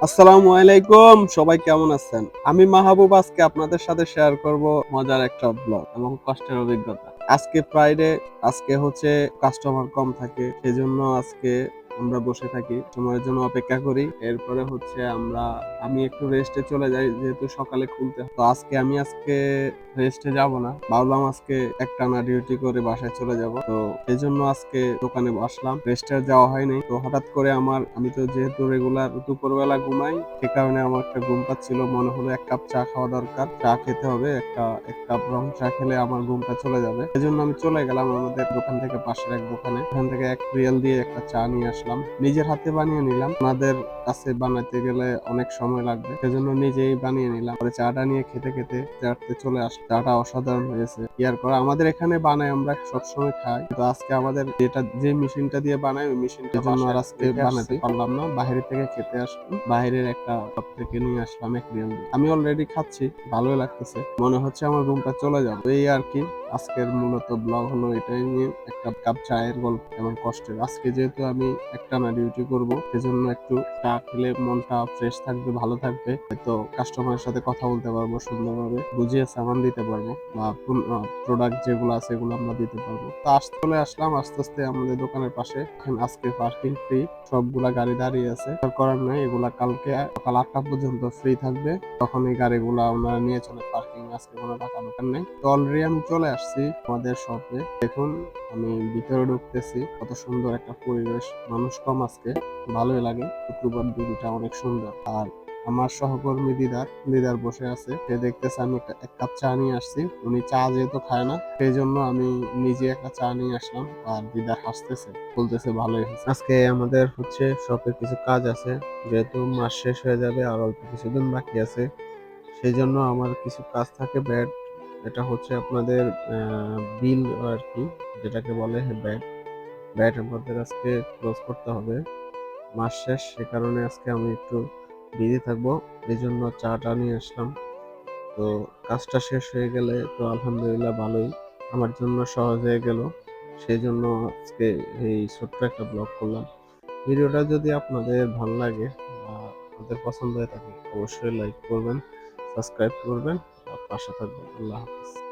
আসসালামু আলাইকুম, সবাই কেমন আছেন? আমি মাহবুব আজকে আপনাদের সাথে শেয়ার করব মজার একটা ব্লগ এবং কষ্টের অভিজ্ঞতা। আজকে ফ্রাইডে, আজকে হচ্ছে কাস্টমার কম থাকে। সেজন্য আজকে আমরা বসে থাকি, সময়ের জন্য অপেক্ষা করি। এরপরে হচ্ছে আমি একটু রেস্টে চলে যাই যেহেতু সকালে খুলতে হয়। তো আজকে রেস্টে যাব না। ভাবলাম আজকে একটানা ডিউটি করে বাসায় চলে যাব। তো সেজন্য আজকে দোকানে বসলাম। রেস্টে যাওয়া হয়নি। তো হঠাৎ করে আমি তো যেহেতু রেগুলার দুপুরবেলা ঘুমাই, সে কারণে আমার একটা ঘুম পাচ্ছিল। মনে হলো এক কাপ চা খাওয়া দরকার, চা খেতে হবে। এক কাপ রং চা খেলে আমার ঘুমটা চলে যাবে। সেজন্য আমি চলে গেলাম আমাদের দোকান থেকে পাশের এক দোকানে। ওখান থেকে 1 রিয়াল দিয়ে একটা চা নিয়ে আসলাম। নিজের হাতে বানিয়ে নিলাম। ওনাদের কাছে বানাতে গেলে অনেক সময় লাগবে, সেজন্য নিজেই বানিয়ে নিলাম। পরে চাটা নিয়ে খেতে খেতে চাটতে চলে আসলাম। চাটা অসাধারণ হয়েছে। ইয়ার পর আমাদের এখানে বানাই, আমরা সবসময় খাই, কিন্তু আজকে আমাদের যে মেশিনটা দিয়ে বানাই ওই মেশিনটা জন্য আর আজকে বানাতে পারলাম না। বাইরে থেকে খেতে আসলাম, বাইরের একটা শপ থেকে নিয়ে আসলাম 1 রিয়াল দিয়ে। আমি অলরেডি খাচ্ছি, ভালোই লাগতেছে। মনে হচ্ছে আমার রুমটা চলে যাবে। এই আর কি, আজকের মূলত ব্লগ হলো এটাই নিয়ে, একটা কাপ চায়ের গল্প এবং কষ্টের। আজকে যেহেতু আমি একটানা ডিউটি করব, সেজন্য একটু চা খেলে মনটা ফ্রেশ থাকবে, ভালো থাকবে। হয়তো কাস্টমারের সাথে কথা বলতে পারবো, সুন্দরভাবে বুঝিয়ে সামান দিতে পারবো, বা প্রোডাক্ট যেগুলো আছে এগুলো আমরা দিতে পারবো। তো চলে আসলাম আস্তে আস্তে আমাদের দোকানের পাশে। আজকে পার্কিং ফ্রি, সবগুলা গাড়ি দাঁড়িয়ে আছে। করার নাই, এগুলা কালকে সকাল 8টা পর্যন্ত ফ্রি থাকবে। তখন এই গাড়িগুলা ওনারা নিয়ে চলে পার্কিং। আজকে কোনো টাকা দোকান নেই। তো অলরেডি আমি চলে আসছি আমাদের শপে। দেখুন, আমি ভিতরে ঢুকতেছি। কত সুন্দর একটা পরিবেশ, মানুষ কম আজকে, ভালোই লাগে। শুক্রবার দিনটা অনেক সুন্দর। আর আমার সহকর্মী দিদার বসে আছে। সে দেখতেছে আমি এক কাপ চা নিয়ে আসছি। উনি চা যেহেতু খায় না, সেই জন্য আমি নিজে একটা চা নিয়ে আসলাম। আর দিদার হাসতেছে, বলতেছে ভালোই হয়েছে। আজকে আমাদের হচ্ছে শপে কিছু কাজ আছে, যেহেতু মাস শেষ হয়ে যাবে আর অল্প কিছুদিন বাকি আছে। সেই জন্য আমার কিছু কাজ থাকে। এটা হচ্ছে আপনাদের বিল আর কি, যেটাকে বলে ব্যাট আমাদের আজকে ক্লোজ করতে হবে, মাস শেষ। সে কারণে আজকে আমি একটু বিজি থাকবো, এই জন্য চাটা নিয়ে আসলাম। তো কাজটা শেষ হয়ে গেলে তো আলহামদুলিল্লাহ ভালোই, আমার জন্য সহজ হয়ে গেল। সেই জন্য আজকে এই ছোট্ট একটা ব্লগ করলাম। ভিডিওটা যদি আপনাদের ভালো লাগে বা আপনাদের পছন্দ হয়ে থাকে, অবশ্যই লাইক করবেন, সাবস্ক্রাইব করবেন আর পাশে থাকবেন। আল্লাহ হাফিজ।